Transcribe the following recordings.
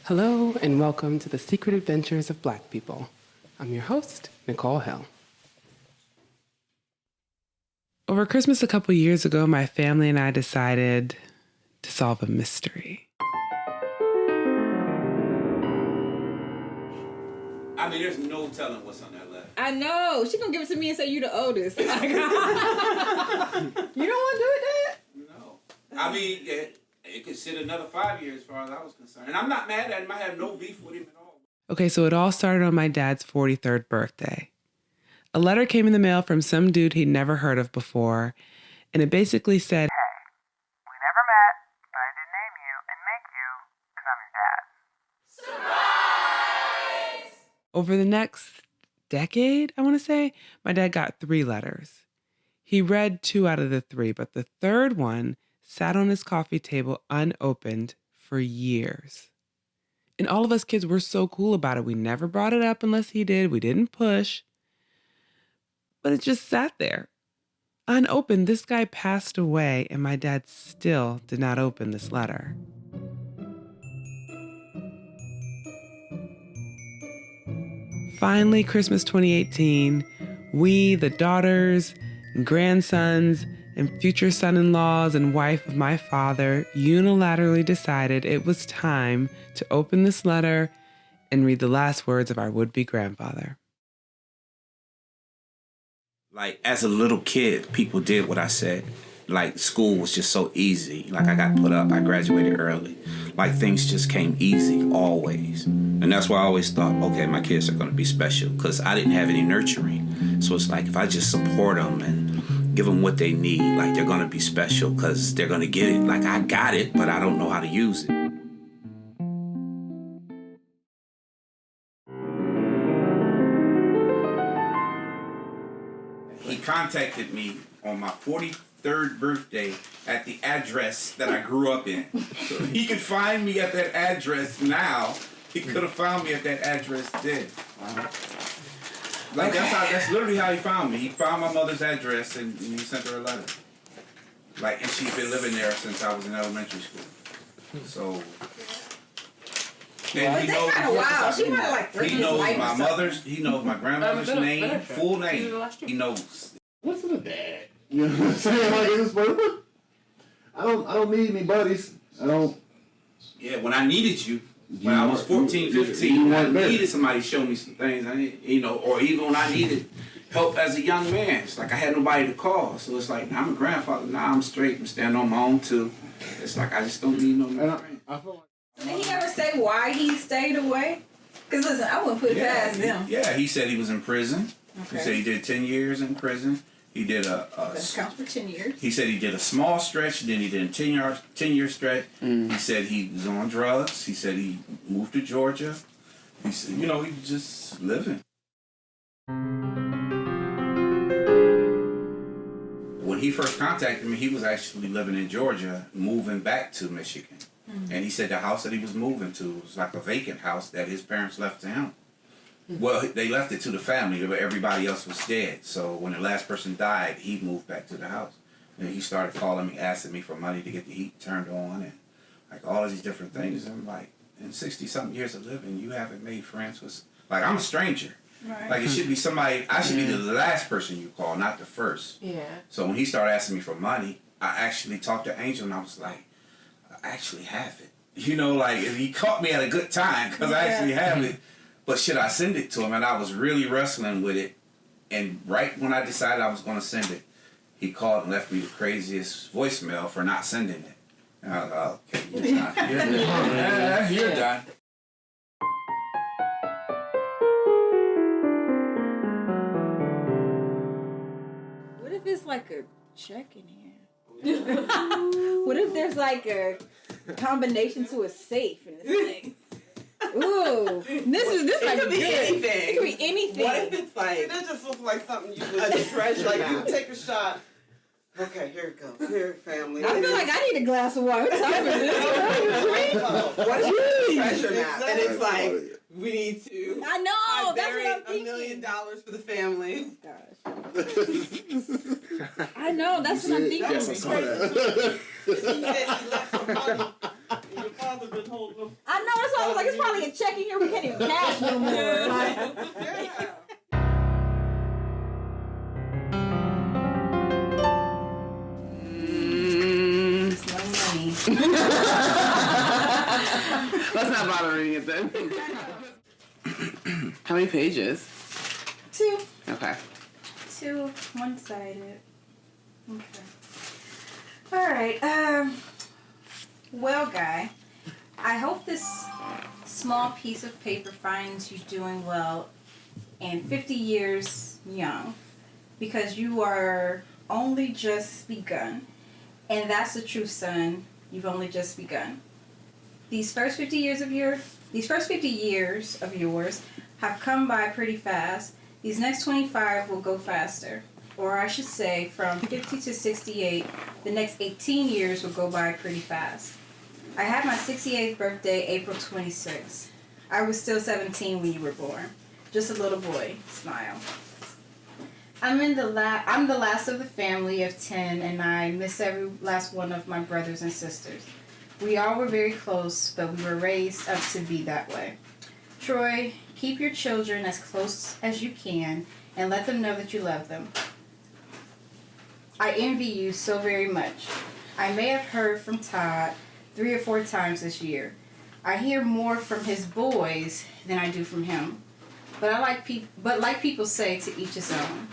Hello and welcome to the Secret Adventures of Black People. I'm your host, Nicole Hill. Over Christmas a couple years ago, my family and I decided to solve a mystery. I mean, there's no telling what's on that letter. I know. She gonna give it to me and say you the oldest. You don't want to do it, Dad? No. I mean, it could sit another 5 years as far as I was concerned. And I'm not mad at him. I have no beef with him at all. Okay, so it all started on my dad's 43rd birthday. A letter came in the mail from some dude he'd never heard of before, and it basically said, "Hey, we never met, but I did name you and make you because I'm your dad." Surprise! Over the next decade, I want to say, my dad got 3 letters. He read 2 out of the 3, but the third one sat on his coffee table unopened for years. And all of us kids were so cool about it. We never brought it up unless he did. We didn't push. But it just sat there. Unopened, this guy passed away, and my dad still did not open this letter. Finally, Christmas 2018, we, the daughters and grandsons and future son-in-laws and wife of my father, unilaterally decided it was time to open this letter and read the last words of our would-be grandfather. Like, as a little kid, people did what I said. Like, school was just so easy. Like, I got put up. I graduated early. Like, things just came easy, always. And that's why I always thought, okay, my kids are going to be special. Because I didn't have any nurturing. So it's like, if I just support them and give them what they need, like, they're going to be special. Because they're going to get it. Like, I got it, but I don't know how to use it. He contacted me on my 43rd birthday at the address that I grew up in. So he could find me at that address now. He could have found me at that address then. Like, that's literally how he found me. He found my mother's address and he sent her a letter. Like, and she's been living there since I was in elementary school. So, and he knows, wild. She might like he knows my mother's, he knows my grandmother's name, full name. He knows. Listen to Dad. You know what I'm saying? Like, it's I don't need any buddies. I don't. Yeah, when I needed you, when I was 14, 15, I needed somebody to show me some things. Or even when I needed help as a young man, it's like I had nobody to call. So it's like, I'm a grandfather now. I'm straight. I'm standing on my own too. It's like I just don't need no friend. I feel like. Did he ever say why he stayed away? Because listen, I wouldn't put it past him. Yeah, he said he was in prison. Okay. He said he did 10 years in prison. He did That counts for 10 years. He said he did a small stretch, then he did a 10-year stretch. He said he was on drugs. He said he moved to Georgia. He said, he was just living. When he first contacted me, he was actually living in Georgia, moving back to Michigan. And he said the house that he was moving to was like a vacant house that his parents left to him. Well, they left it to the family, but everybody else was dead. So when the last person died, he moved back to the house. And he started calling me, asking me for money to get the heat turned on and like all of these different things. And I'm like, in 60-something years of living, you haven't made friends with... Like, I'm a stranger. Right. Like, it should be somebody... I should be the last person you call, not the first. Yeah. So when he started asking me for money, I actually talked to Angel and I was like, I actually have it. He caught me at a good time because I actually have it. But should I send it to him? And I was really wrestling with it. And right when I decided I was going to send it, he called and left me the craziest voicemail for not sending it. And I was like, okay, you're done. You're done. What if it's like a check in here? What if there's like a combination to a safe in this thing? Ooh, this might could be good. anything. It could be anything. What if it's like That just looks like something you a would treasure like. map? You take a shot. Okay, here it goes. Here, family. I feel like I need a glass of water. What time is this? What if it's a treasure map and it's Exactly. like we need to I know. That's bury what I'm $1 thinking. million for the family. Gosh. I know. That's what I'm thinking. Yes, I saw that. He said he left some money. And your father been holding them. I know. That's what I was like, it's probably a check in here. We can't even cash no more. Like, Yeah. it's no money. Let's not bother reading it then. How many pages? 2. Okay. 2, one-sided. Okay. All right. Well, Guy, I hope this small piece of paper finds you doing well and 50 years young, because you are only just begun. And that's the truth, son. You've only just begun. These first 50 years of yours have come by pretty fast. These next 25 will go faster. Or I should say, from 50 to 68, the next 18 years will go by pretty fast. I had my 68th birthday April 26th. I was still 17 when you were born. Just a little boy. Smile. I'm the last of the family of 10, and I miss every last one of my brothers and sisters. We all were very close, but we were raised up to be that way. Troy, keep your children as close as you can and let them know that you love them. I envy you so very much. I may have heard from Todd 3 or 4 times this year. I hear more from his boys than I do from him. But like people say, to each his own.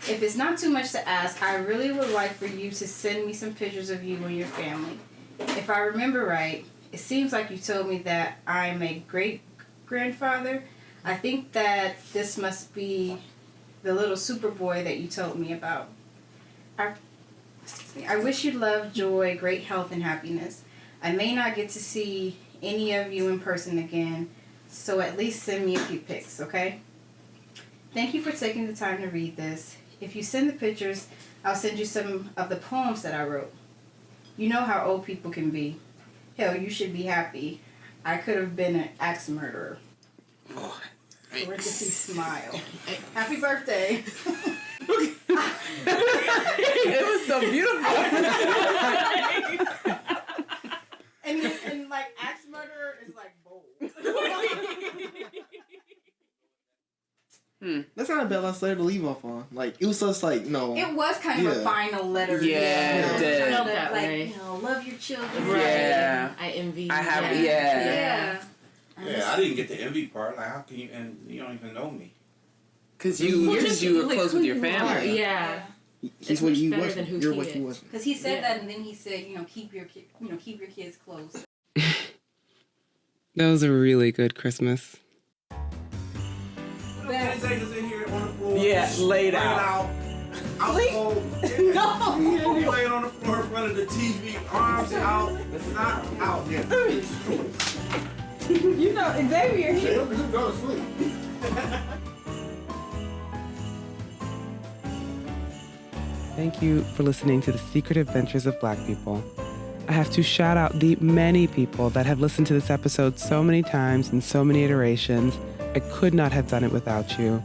If it's not too much to ask, I really would like for you to send me some pictures of you and your family. If I remember right, it seems like you told me that I'm a great-grandfather. I think that this must be the little Superboy that you told me about. I wish you love, joy, great health, and happiness. I may not get to see any of you in person again, so at least send me a few pics, okay? Thank you for taking the time to read this. If you send the pictures, I'll send you some of the poems that I wrote. You know how old people can be. Hell, you should be happy. I could have been an axe murderer. Rickety smile. Happy birthday. It was so beautiful. and like axe murderer is like bold. That's not a bad last letter to leave off on. Like, it was just like, no. It was kind of a final letter. Yeah, it did. Kind of That like, way. you know, love your children. Right. Yeah. I envy you. I have, Yeah. Yeah, I didn't get the envy part. Like, how can you? And you don't even know me. Because you were close with your family. Yeah. He's It's what much you better wasn't. than who You're he what he is. wasn't. Because he said Yeah. that, and then he said, keep your kids close. That was a really good Christmas. Ten seconds in here on the floor. Yeah, laid out. Sleep? No. He laying on the floor in front of the TV, arms out. It's not out yet. You know, Xavier, he He'll go to sleep. Thank you for listening to The Secret Adventures of Black People. I have to shout out the many people that have listened to this episode so many times in so many iterations. I could not have done it without you.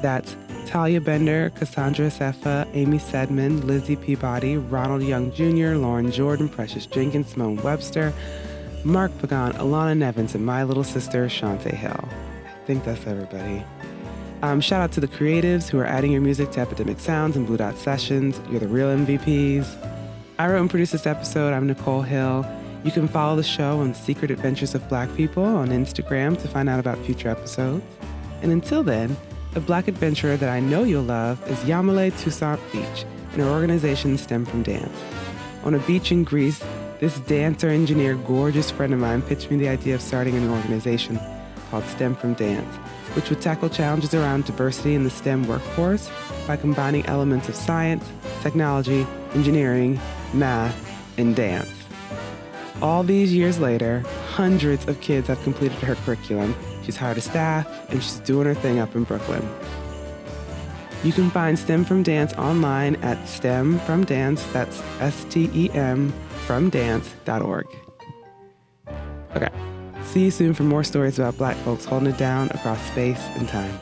That's Talia Bender, Cassandra Sefa, Amy Sedman, Lizzie Peabody, Ronald Young Jr., Lauren Jordan, Precious Jenkins, Simone Webster, Mark Pagan, Alana Nevins, and my little sister, Shantae Hill. I think that's everybody. Shout out to the creatives who are adding your music to Epidemic Sounds and Blue Dot Sessions. You're the real MVPs. I wrote and produced this episode. I'm Nicole Hill. You can follow the show on The Secret Adventures of Black People on Instagram to find out about future episodes. And until then, the Black adventurer that I know you'll love is Yamale Toussaint Beach, and her organization Stem from Dance. On a beach in Greece, this dancer, engineer, gorgeous friend of mine pitched me the idea of starting an organization called Stem from Dance, which would tackle challenges around diversity in the STEM workforce by combining elements of science, technology, engineering, math, and dance. All these years later, hundreds of kids have completed her curriculum. She's hired a staff, and she's doing her thing up in Brooklyn. You can find STEM from Dance online at STEM from Dance, that's STEM from dance.org. Okay, see you soon for more stories about Black folks holding it down across space and time.